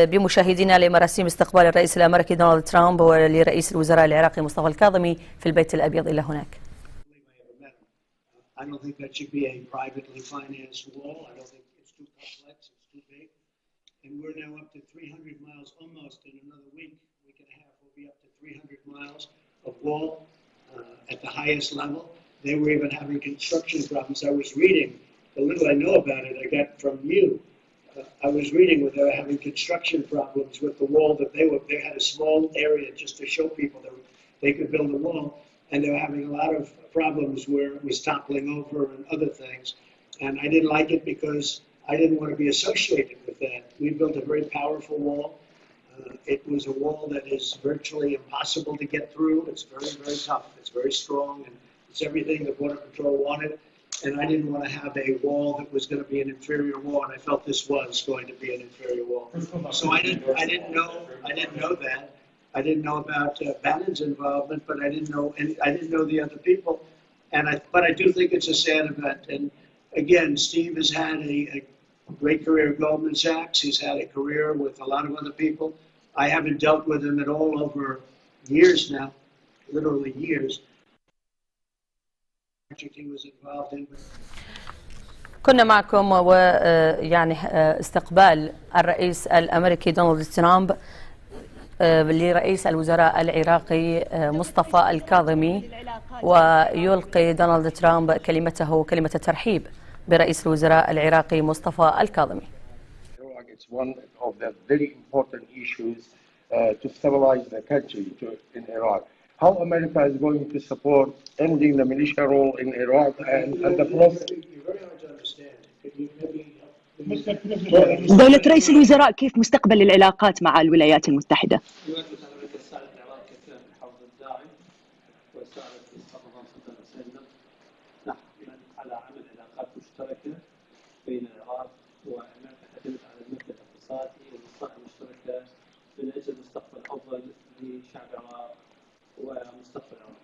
بمشاهدينا لمراسيم استقبال الرئيس الاميركي دونالد ترامب ولرئيس الوزراء العراقي مصطفى الكاظمي في البيت الابيض الى هناك. I don't think that should be a privately financed wall. I don't think it's too complex, it's too big. And we're now up to 300 miles almost. In another week and a half, we'll be up to 300 miles of wall at the highest level. They were even having construction problems. I was reading, the little I know about it, I got from you. I was reading where they were having construction problems with the wall, that they had a small area just to show people that they could build a wall. And they were having a lot of problems where it was toppling over and other things. And I didn't like it because I didn't want to be associated with that. We built a very powerful wall. It was a wall that is virtually impossible to get through. It's very, very tough. It's very strong, and it's everything that Border Patrol wanted. And I didn't want to have a wall that was going to be an inferior wall, and I felt this was going to be an inferior wall. So I didn't know that. I didn't know about Bannon's involvement, but I didn't know the other people. But I do think it's a sad event. And again, Steve has had a great career at Goldman Sachs. He's had a career with a lot of other people. I haven't dealt with him at all over years now, literally years. He was involved in. كنا معكم ويعني استقبال الرئيس الامريكي دونالد ترامب لرئيس الوزراء العراقي مصطفى الكاظمي، ويلقي دونالد ترامب كلمته كلمة الترحيب برئيس الوزراء العراقي مصطفى الكاظمي. It's one of the very important issues to stabilize the country in Iraq. How America is going to support ending the militia rule in Iraq and the process. دولة رئيس الوزراء، كيف مستقبل العلاقات مع الولايات المتحدة؟ على عمل علاقات مشتركة بين العراق وأمريكا تعتمد على المبدأ الاقتصادي والمصلحة المشتركة من أجل مستقبل أفضل لشعب العراق ومستقبل العراق.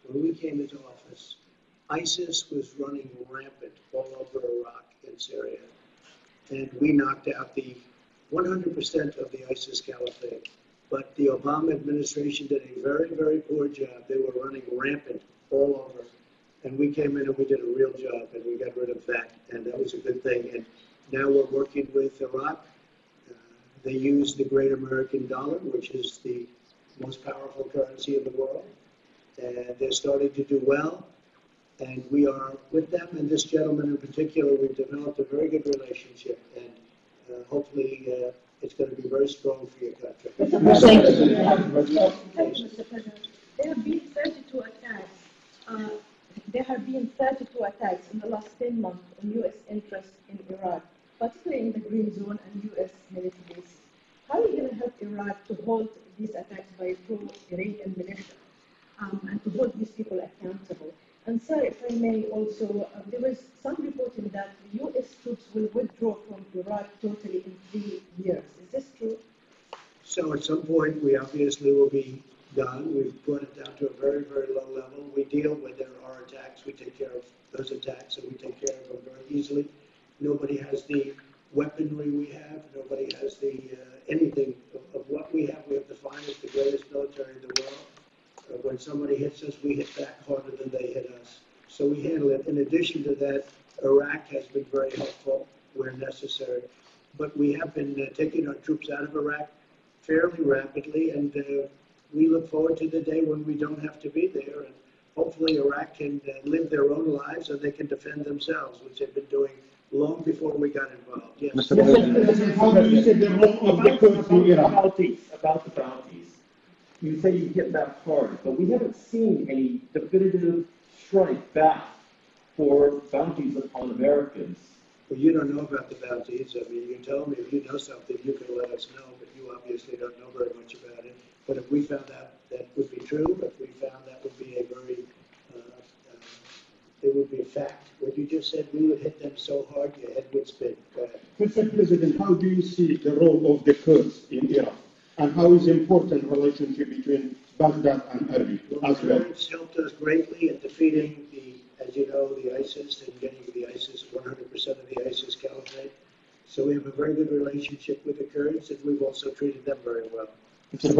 When we came into office, ISIS was running rampant all over Iraq and Syria, and we knocked out the 100% of the ISIS caliphate. But the Obama administration did a very, very poor job. They were running rampant all over, and we came in and we did a real job, and we got rid of that, and that was a good thing. And now we're working with Iraq. They use the great American dollar, which is the most powerful currency in the world, and they're starting to do well, and we are with them. And this gentleman in particular, we've developed a very good relationship, and hopefully it's going to be very strong for your country. Thank you, Mr. President. There have been 32 attacks. There have been 32 attacks in the last 10 months on U.S. interests in Iraq, particularly in the Green Zone and U.S. military bases. How are you going to help Iraq to halt these attacks by pro-Iranian militia and to hold these people accountable? And sir, if I may also, there was some reporting that the U.S. troops will withdraw from Iraq totally in 3 years. Is this true? So at some point, we obviously will be done. We've brought it down to a very, very low level. We deal when there are attacks. We take care of those attacks, and we take care of them very easily. Nobody has the weaponry we have. Nobody has the anything of what we have. We have the finest, the greatest military in the world. When somebody hits us, we hit back harder than they hit us. So we handle it. In addition to that, Iraq has been very helpful where necessary. But we have been taking our troops out of Iraq fairly rapidly, and we look forward to the day when we don't have to be there. And hopefully Iraq can live their own lives and they can defend themselves, which they've been doing long before we got involved. Yes. Mr. President, how do you say the role of the Kurds in Iraq? About the bounties. You say you hit back hard, but we haven't seen any definitive strike back for bounties upon Americans. Well, you don't know about the bounties. I mean, you tell me if you know something, you can let us know, but you obviously don't know very much about it. But if we found out that would be true, if we found that would be a very, it would be a fact. What you just said, we would hit them so hard your head would spin. Go ahead. Mr. President, how do you see the role of the Kurds in Iraq? And how is important relationship between Baghdad and Erbil as well? The Kurds helped us greatly in defeating as you know, the ISIS and getting the ISIS, 100% of the ISIS caliphate. So we have a very good relationship with the Kurds, and we've also treated them very well. Mr.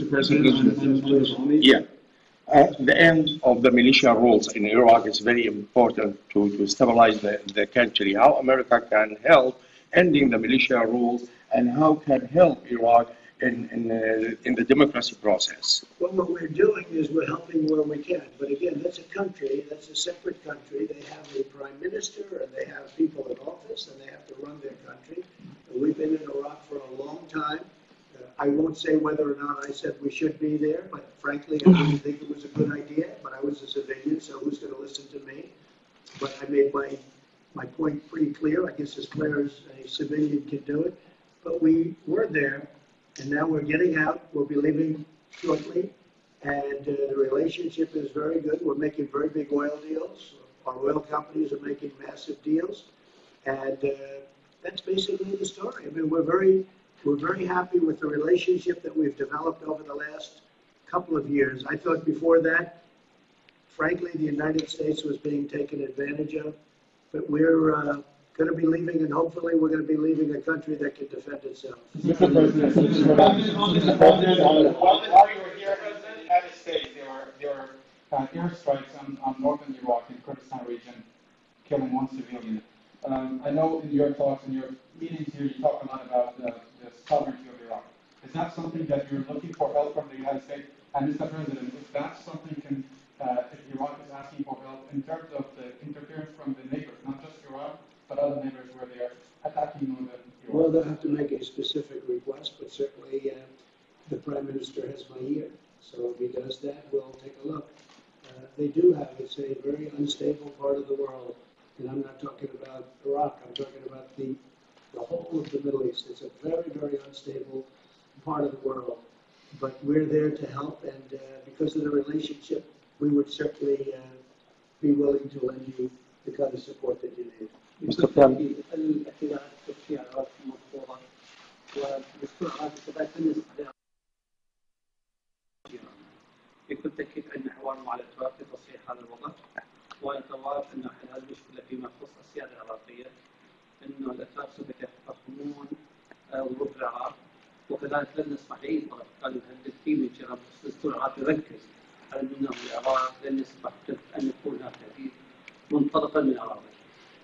President, yeah. The end of the militia rules in Iraq is very important to stabilize the country. How America can help ending the militia rules, and how can help Iraq in the democracy process? Well, what we're doing is we're helping where we can. But again, that's a country, that's a separate country. They have a prime minister, and they have people in office, and they have to run their country. And we've been in Iraq for a long time. I won't say whether or not I said we should be there, but frankly, I didn't think it was a good idea. But I was a civilian, so who's going to listen to me? But I made my point pretty clear, I guess as clear as a civilian can do it. But we were there, and now we're getting out. We'll be leaving shortly, and the relationship is very good. We're making very big oil deals. Our oil companies are making massive deals, and that's basically the story. I mean, we're very happy with the relationship that we've developed over the last couple of years. I thought before that, frankly, the United States was being taken advantage of, but we're going to be leaving, and hopefully we're going to be leaving a country that can defend itself. Mr. President, while you were here in the United States, there were airstrikes on northern Iraq in Kurdistan region, killing one civilian. I know in your talks, in your meetings here, you talk a lot about the sovereignty of Iraq. Is that something that you're looking for help from the United States? And Mr. President, if that's something, if Iraq is asking for help in terms of the interference from the neighbors, not just Iraq, but other neighbors where they are attacking northern Iraq? Well, they'll have to make a specific request, but certainly the Prime Minister has my ear. So if he does that, we'll take a look. They do have, it's a very unstable part of the world. And I'm not talking about Iraq, I'm talking about the whole of the Middle East. It's a very, very unstable part of the world. But we're there to help, and because of the relationship, we would certainly be willing to lend you the kind of support that you need. Mr. Trump. يكون تأكيد أن حوارهم على الإطلاق لتصحيح هذا الوضع، ونتوقع أن هذه المشكلة فيما يخص السيادة العراقية، أنه الأتراك سوف يتفهمون ظروف العراق، وكذلك لن نسمح لأي طرف قال الكثير من شباب الدستور العراقي يركز على أنه العراق لن يسمح أن يكون هذا التهديد منطلقا من العراق.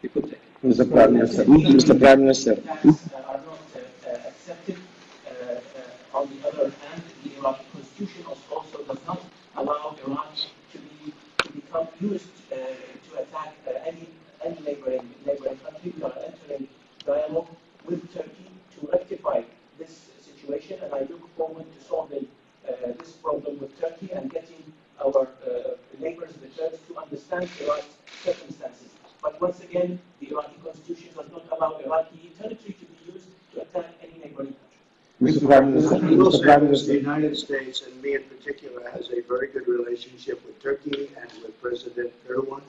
يكون تأكيد. Mr. Prime Minister. Mr. Prime Minister. Are not accepted. On the other hand, the Iraqi constitution also does not allow Iraq to become used to attack any neighboring country. We are entering dialogue with Turkey to rectify this situation, and I look forward to solving this problem with Turkey and getting our neighbors, the Turks, to understand Iraq's circumstances. But once again, the Iraqi constitution does not allow Iraqi territory to be used to attack any neighboring country. Mr. Prime Minister. Mr. Prime Minister. The United States, and me in particular, has a very good relationship with Turkey and with President Erdogan,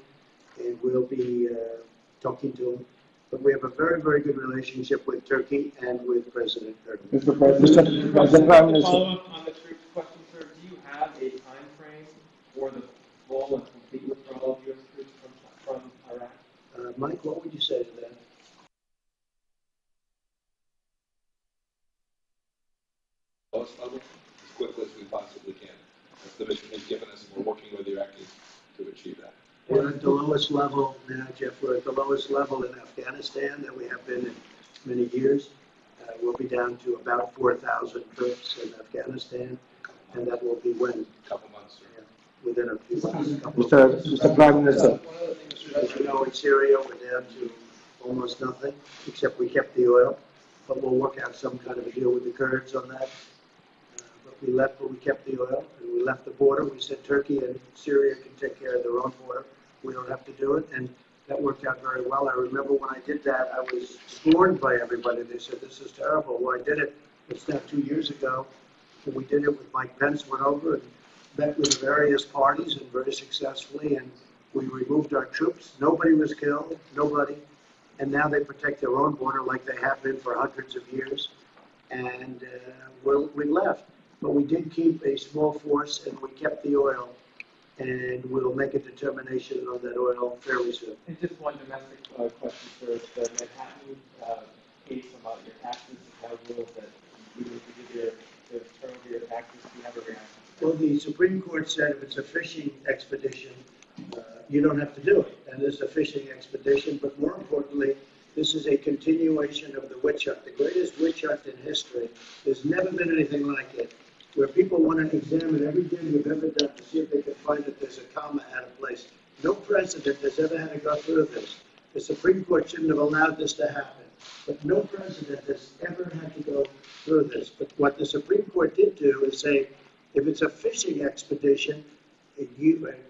and we'll be talking to him. But we have a very, very good relationship with Turkey and with President Erdogan. Mr. Prime Minister. Follow up on the troops question, sir. Do you have a time frame for the full and complete withdrawal of U.S. troops from Iraq? Mike, what would you say to that? Lowest level as quickly as we possibly can. That's the mission he's given us, and we're working with the Iraqis to achieve that. We're at the lowest level now, Jeff. We're at the lowest level in Afghanistan that we have been in many years. We'll be down to about 4,000 troops in Afghanistan, and that will be when? A couple months. Within a few months. Mr. Prime Minister. As you know, in Syria, we're down to almost nothing, except we kept the oil. But we'll work out some kind of a deal with the Kurds on that. But we kept the oil, and we left the border. We said Turkey and Syria can take care of their own border. We don't have to do it. And that worked out very well. I remember when I did that, I was scorned by everybody. They said, this is terrible. Well, I did it, it's now 2 years ago, and we did it with Mike Pence, went over and met with the various parties and very successfully, and we removed our troops. Nobody was killed, nobody. And now they protect their own border like they have been for hundreds of years. And we left. But we did keep a small force, and we kept the oil. And we'll make a determination on that oil fairly soon. And just one domestic question, sir. The Manhattan case about your taxes and how rules that you would give to turn over your taxes. Do you have a reaction? Well, the Supreme Court said if it's a fishing expedition, you don't have to do it. And this is a fishing expedition, but more importantly, this is a continuation of the witch hunt, the greatest witch hunt in history. There's never been anything like it, where people want to examine every deal you've ever done to see if they can find that there's a comma out of place. No president has ever had to go through this. The Supreme Court shouldn't have allowed this to happen. But no president has ever had to go through this. But what the Supreme Court did do is say, if it's a fishing expedition,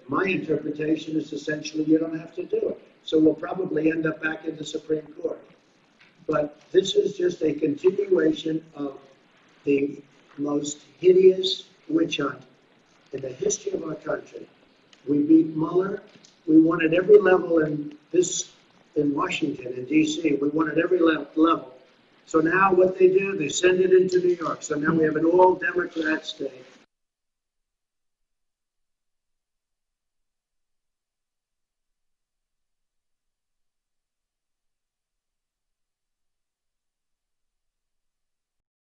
my interpretation is essentially you don't have to do it. So we'll probably end up back in the Supreme Court. But this is just a continuation of the most hideous witch hunt in the history of our country. We beat Mueller. We won at every level in Washington, in D.C. We won at every level. So now what they do, they send it into New York. So now we have an all-Democrat state.